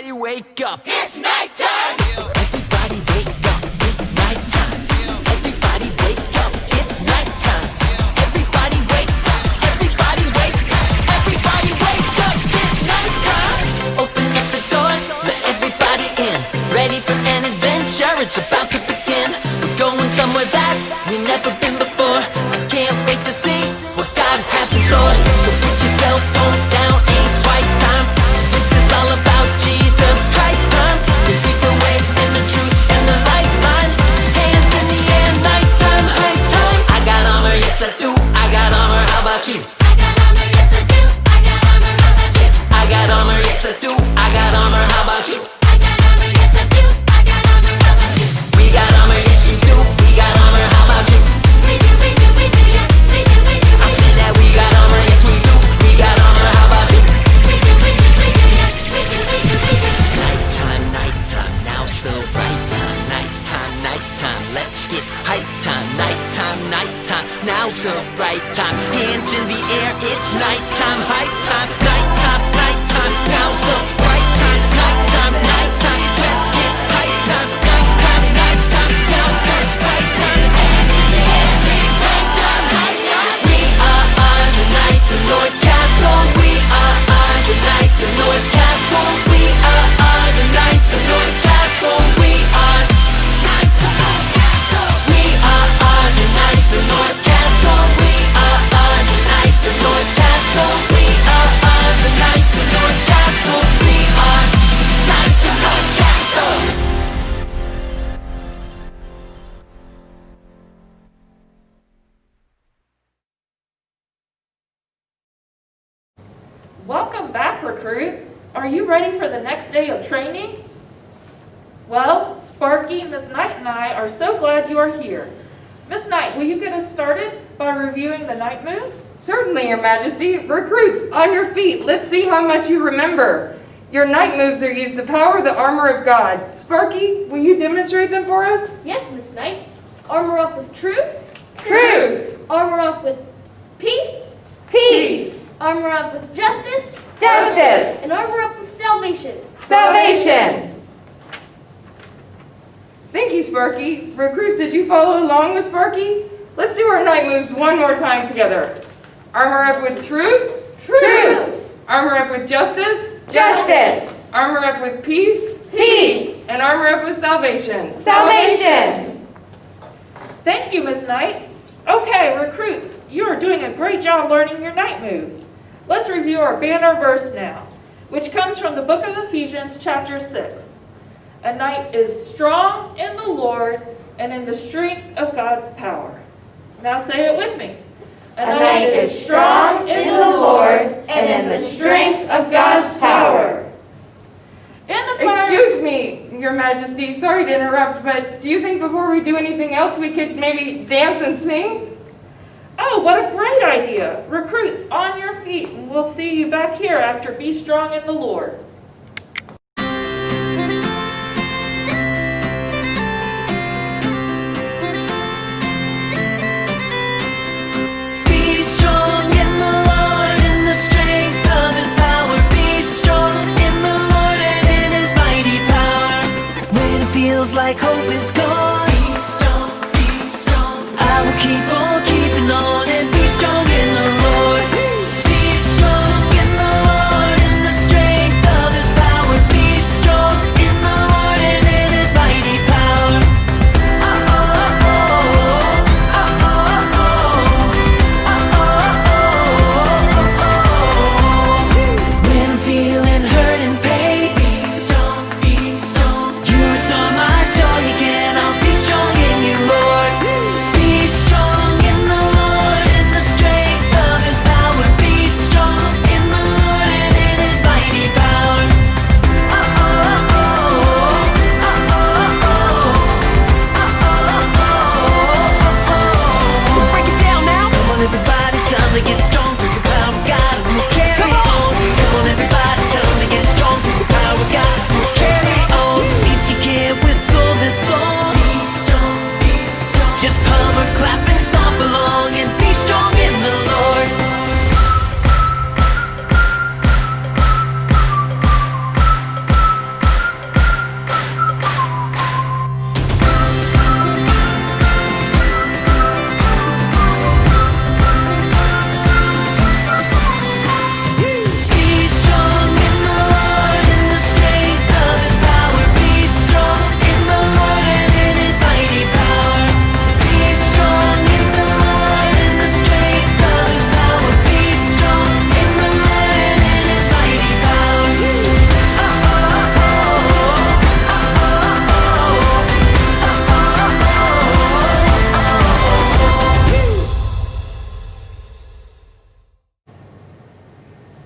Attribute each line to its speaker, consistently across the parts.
Speaker 1: Everybody wake up.
Speaker 2: It's nighttime.
Speaker 1: Everybody wake up. It's nighttime. Everybody wake up. It's nighttime. Everybody wake up. Everybody wake up. Everybody wake up. It's nighttime. Open up the doors. Let everybody in. Ready for an adventure. It's about to begin. We're going somewhere that we've never been before. I can't wait to see what God has in store. So put your cell phones down. Ain't swipe time. This is all about Jesus Christ time. 'Cause he's the way and the truth and the lifeline. Hands in the air, nighttime, high time. I got armor, yes I do. I got armor, how about you?
Speaker 2: I got armor, yes I do. I got armor, how about you?
Speaker 1: I got armor, yes I do. I got armor, how about you?
Speaker 2: I got armor, yes I do. I got armor, how about you?
Speaker 1: We got armor, yes we do. We got armor, how about you?
Speaker 2: We do, yeah. We do,
Speaker 1: I said that we got armor, yes we do. We got armor, how about you?
Speaker 2: We do, yeah. We do.
Speaker 1: Nighttime, nighttime, now's the right time. Nighttime, nighttime, let's get hype time. Nighttime, nighttime, now's the right time. Hands in the air, it's nighttime, hype time. Nighttime, nighttime, now's the right time. Nighttime, nighttime, let's get hype time. Nighttime, nighttime, now's the right time. Hands in the air, it's nighttime, nighttime. We are the Knights of North Castle. We are the Knights of North Castle. We are the Knights of North Castle. We are
Speaker 2: Knights of North Castle.
Speaker 1: we are the Knights of North Castle. We are the Knights of North Castle. We are the Knights of North Castle. We are Knights of North Castle.
Speaker 3: Welcome back, recruits. Are you ready for the next day of training? Well, Sparky, Miss Knight, and I are so glad you are here. Miss Knight, will you get us started by reviewing the night moves?
Speaker 4: Certainly, Your Majesty. Recruits, on your feet. Let's see how much you remember. Your night moves are used to power the armor of God. Sparky, will you demonstrate them for us?
Speaker 5: Yes, Miss Knight. Armor up with truth.
Speaker 4: Truth.
Speaker 5: Armor up with peace.
Speaker 4: Peace.
Speaker 5: Armor up with justice.
Speaker 4: Justice.
Speaker 5: And armor up with salvation.
Speaker 4: Salvation. Thank you, Sparky. Recruits, did you follow along with Sparky? Let's do our night moves one more time together. Armor up with truth.
Speaker 5: Truth.
Speaker 4: Armor up with justice.
Speaker 6: Justice.
Speaker 4: Armor up with peace.
Speaker 6: Peace.
Speaker 4: And armor up with salvation.
Speaker 6: Salvation.
Speaker 3: Thank you, Miss Knight. Okay, recruits, you are doing a great job learning your night moves. Let's review our banner verse now, which comes from the book of Ephesians, chapter 6. A knight is strong in the Lord and in the strength of God's power. Now say it with me.
Speaker 6: A knight is strong in the Lord and in the strength of God's power.
Speaker 3: In the fire.
Speaker 4: Excuse me, Your Majesty, sorry to interrupt, but do you think before we do anything else we could maybe dance and sing?
Speaker 3: Oh, what a great idea. Recruits, on your feet, and we'll see you back here after Be Strong in the Lord.
Speaker 1: Be strong in the Lord, in the strength of his power. Be strong in the Lord and in his mighty power. When it feels like hope is gone, be strong, be strong. I will keep on keeping on and be strong in the Lord. Be strong in the Lord, in the strength of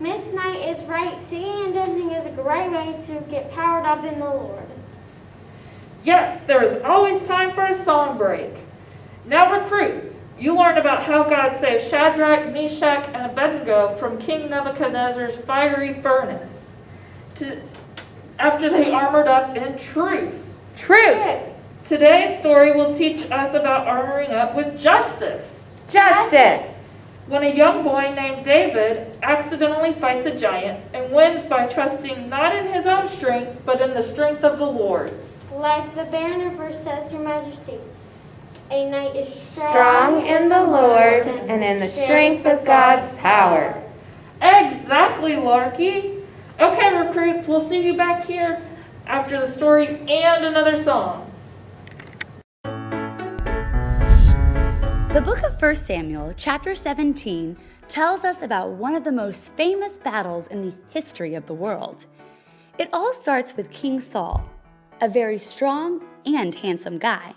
Speaker 5: Miss Knight is right. Singing and dancing is a great way to get powered up in the Lord.
Speaker 3: Yes, there is always time for a song break. Now, recruits, you learned about how God saved Shadrach, Meshach, and Abednego from King Nebuchadnezzar's fiery furnace after they armored up in truth.
Speaker 6: Truth.
Speaker 3: Today's story will teach us about armoring up with justice.
Speaker 6: Justice.
Speaker 3: When a young boy named David accidentally fights a giant and wins by trusting not in his own strength, but in the strength of the Lord.
Speaker 5: Like the banner verse says, Your Majesty, a knight is
Speaker 6: Strong in the Lord and in the strength of God's power.
Speaker 3: Exactly, Larky. Okay, recruits, we'll see you back here after the story and another song.
Speaker 7: The book of 1 Samuel, chapter 17, tells us about one of the most famous battles in the history of the world. It all starts with King Saul, a very strong and handsome guy.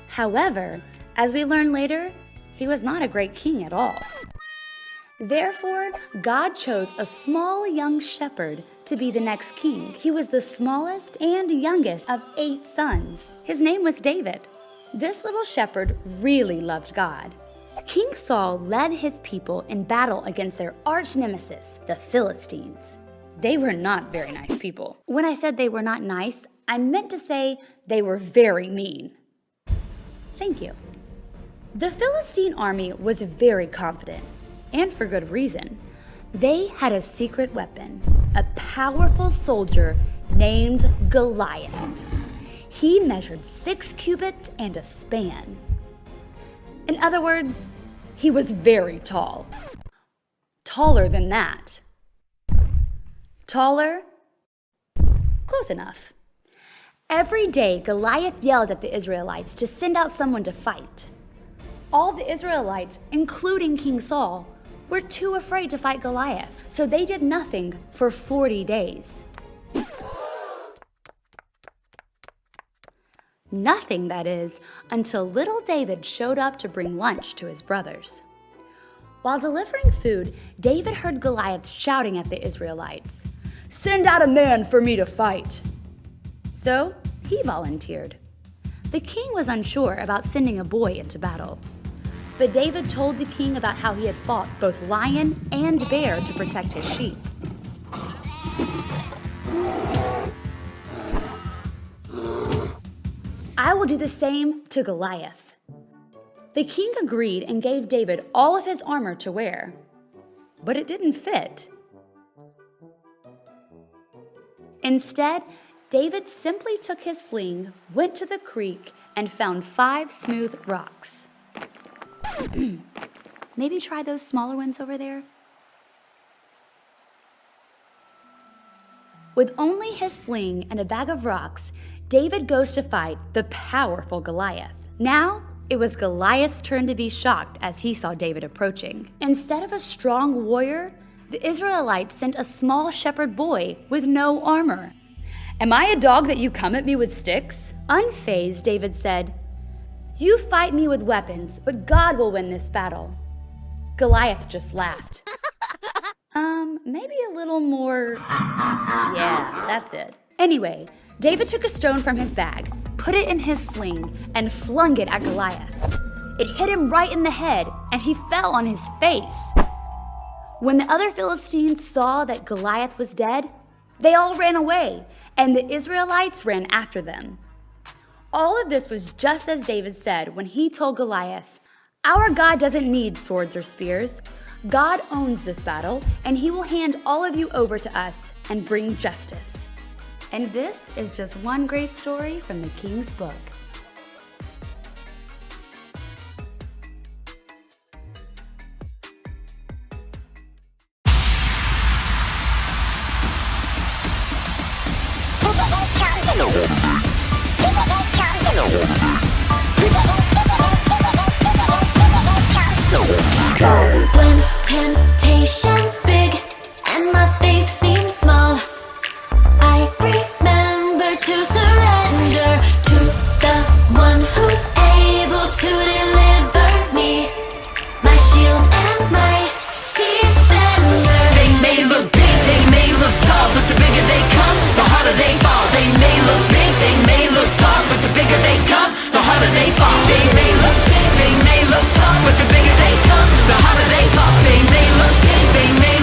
Speaker 7: However, as we learn later, he was not a great king at all. Therefore, God chose a small young shepherd to be the next king. He was the smallest and youngest of 8 sons. His name was David. This little shepherd really loved God. King Saul led his people in battle against their arch nemesis, the Philistines. They were not very nice people. When I said they were not nice, I meant to say they were very mean. Thank you. The Philistine army was very confident, and for good reason. They had a secret weapon, a powerful soldier named Goliath. He measured 6 cubits and a span. In other words, he was very tall. Taller than that. Taller? Close enough. Every day, Goliath yelled at the Israelites to send out someone to fight. All the Israelites, including King Saul, were too afraid to fight Goliath, so they did nothing for 40 days. Nothing, that is, until little David showed up to bring lunch to his brothers. While delivering food, David heard Goliath shouting at the Israelites, "Send out a man for me to fight." So he volunteered. The king was unsure about sending a boy into battle. But David told the king about how he had fought both lion and bear to protect his sheep. I will do the same to Goliath. The king agreed and gave David all of his armor to wear. But it didn't fit. Instead, David simply took his sling, went to the creek, and found 5 smooth rocks. Maybe try those smaller ones over there? With only his sling and a bag of rocks, David goes to fight the powerful Goliath. Now, it was Goliath's turn to be shocked as he saw David approaching. Instead of a strong warrior, the Israelites sent a small shepherd boy with no armor. "Am I a dog that you come at me with sticks?" Unfazed, David said, "You fight me with weapons, but God will win this battle." Goliath just laughed. Maybe a little more... Yeah, that's it. Anyway, David took a stone from his bag, put it in his sling, and flung it at Goliath. It hit him right in the head, and he fell on his face. When the other Philistines saw that Goliath was dead, they all ran away, and the Israelites ran after them. All of this was just as David said when he told Goliath, "Our God doesn't need swords or spears. God owns this battle, and he will hand all of you over to us and bring justice." And this is just one great story from the King's Book.
Speaker 2: When temptation's big and my faith seems small, I remember to surrender to the one who's able to deliver me, my shield and
Speaker 1: harder they fall. They may look tall, but the bigger they come, the harder they fall. They may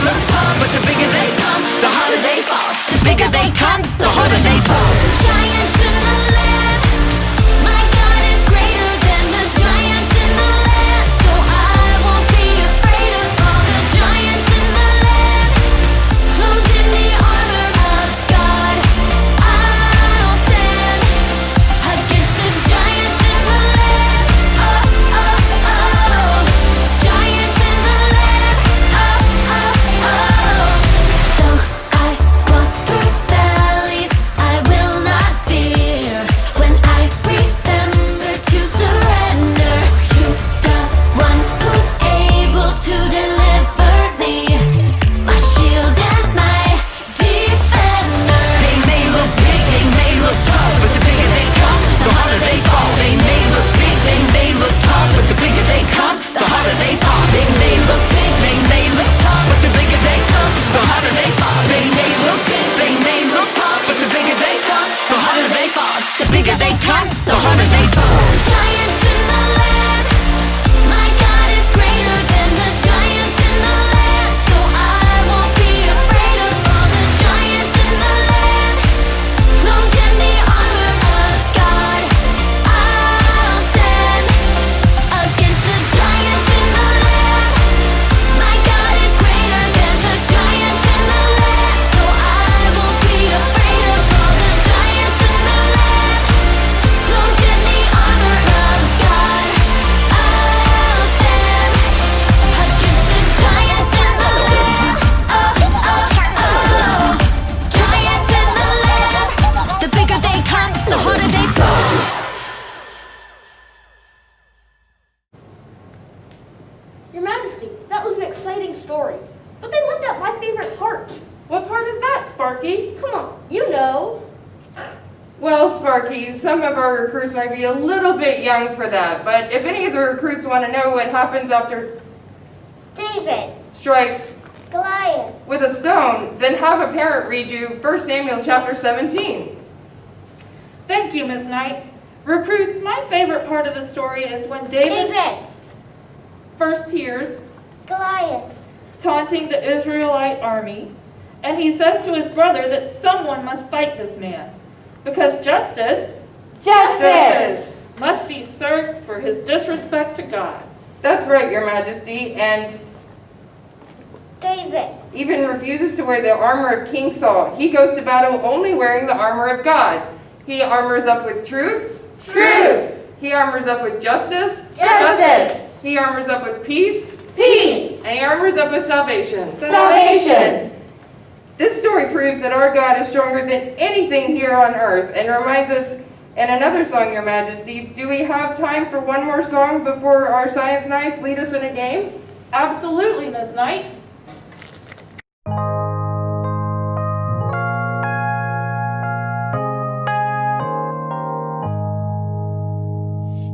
Speaker 1: look tall, but the bigger they come, the harder they fall. The bigger they come, the harder they fall.
Speaker 2: Giants in the land, my God is greater than the giants in the land. So I won't be afraid of all the giants in the land. Clothed in the armor of God, I'll stand against the giants in the land. Oh, oh, oh, giants in the land. Oh, oh, oh. Though I walk through valleys, I will not fear. When I remember to surrender to the one who's able to deliver me, my shield and my defender.
Speaker 1: They may look big, they may look tall, but the bigger they come, the harder they fall. They may look big, they may look tall, but the bigger they come, the harder they fall. They may look big, they may look tall, but the bigger they come, the harder they fall. They may look big, they may look tall, but the bigger they come, the harder they fall. The bigger they come, the harder they fall.
Speaker 2: Giants in the land, my God is greater than the giants in the land. So I won't be afraid of all the giants in the land. Clothed in the armor of God, I'll stand against the giants in the land. My God is greater than the giants in the land. So I won't be afraid of all the giants in the land. Clothed in the armor of God, I'll stand against the giants in the land. Oh, oh, oh, giants in the land. The bigger they come, the harder they fall.
Speaker 5: Your Majesty, that was an exciting story. But they left out my favorite part.
Speaker 3: What part is that, Sparky?
Speaker 5: Come on, you know.
Speaker 4: Well, Sparky, some of our recruits might be a little bit young for that, but if any of the recruits want to know what happens after
Speaker 5: David,
Speaker 4: strikes
Speaker 5: Goliath.
Speaker 4: with a stone, then have a parent read you 1 Samuel chapter 17.
Speaker 3: Thank you, Miss Knight. Recruits, my favorite part of the story is when David first hears
Speaker 5: Goliath.
Speaker 3: taunting the Israelite army, and he says to his brother that someone must fight this man, because justice
Speaker 4: Justice!
Speaker 3: must be served for his disrespect to God.
Speaker 4: That's right, Your Majesty, and
Speaker 5: David.
Speaker 4: even refuses to wear the armor of King Saul. He goes to battle only wearing the armor of God. He armors up with truth.
Speaker 6: Truth.
Speaker 4: He armors up with justice.
Speaker 6: Justice.
Speaker 4: He armors up with peace.
Speaker 6: Peace.
Speaker 4: And he armors up with salvation.
Speaker 6: Salvation.
Speaker 4: This story proves that our God is stronger than anything here on earth and reminds us in another song, Your Majesty. Do we have time for one more song before our science nights lead us in a game?
Speaker 3: Absolutely, Miss Knight.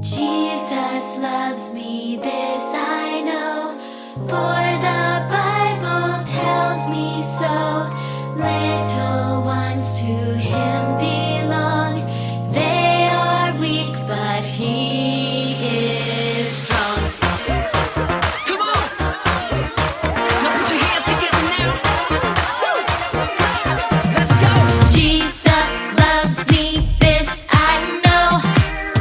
Speaker 2: Jesus loves me, this I know, for the Bible tells me so. Little ones to him belong. They are weak, but he is strong.
Speaker 1: Come on! Now put your hands together now. Woo! Let's go!
Speaker 2: Jesus loves me, this I know,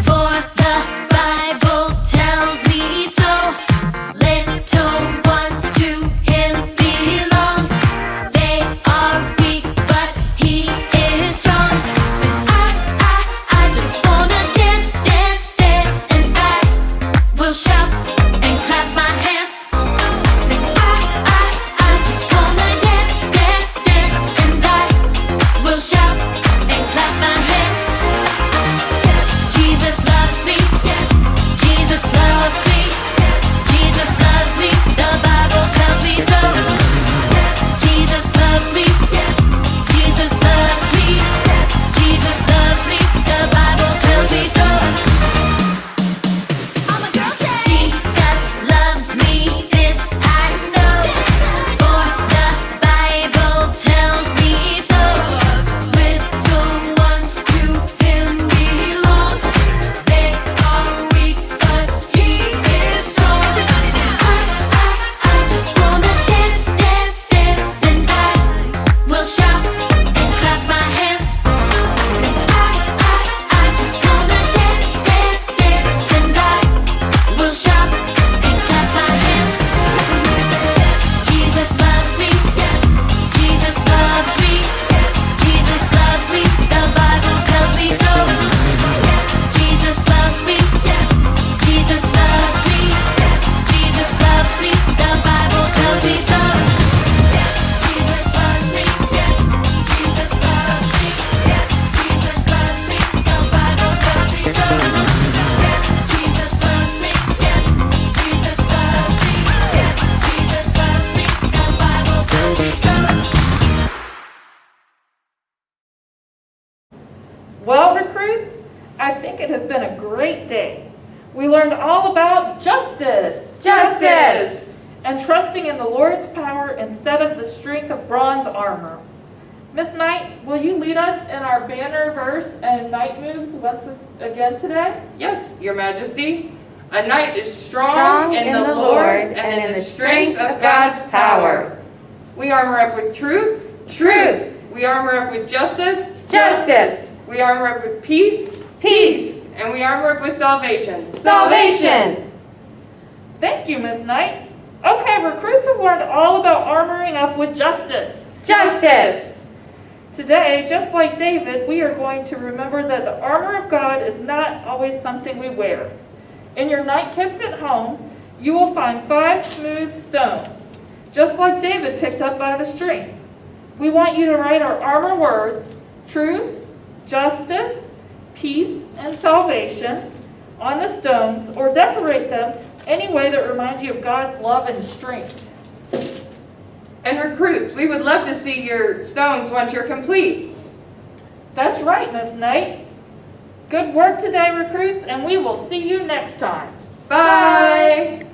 Speaker 2: for the Bible tells me so. Little ones to him belong. They are weak,
Speaker 3: been a great day. We learned all about justice
Speaker 4: Justice!
Speaker 3: and trusting in the Lord's power instead of the strength of bronze armor. Miss Knight, will you lead us in our banner verse and night moves once again today?
Speaker 4: Yes, Your Majesty. A knight is strong in the Lord and in the strength of God's power. We armor up with truth.
Speaker 6: Truth.
Speaker 4: We armor up with justice.
Speaker 6: Justice.
Speaker 4: We armor up with peace.
Speaker 6: Peace.
Speaker 4: And we armor up with salvation.
Speaker 6: Salvation.
Speaker 3: Thank you, Miss Knight. Okay, recruits have learned all about armoring up with justice.
Speaker 6: Justice.
Speaker 3: Today, just like David, we are going to remember that the armor of God is not always something we wear. In your night kits at home, you will find 5 smooth stones, just like David picked up by the string. We want you to write our armor words, truth, justice, peace, and salvation, on the stones, or decorate them any way that reminds you of God's love and strength.
Speaker 4: And recruits, we would love to see your stones once you're complete.
Speaker 3: That's right, Miss Knight. Good work today, recruits, and we will see you next time.
Speaker 4: Bye!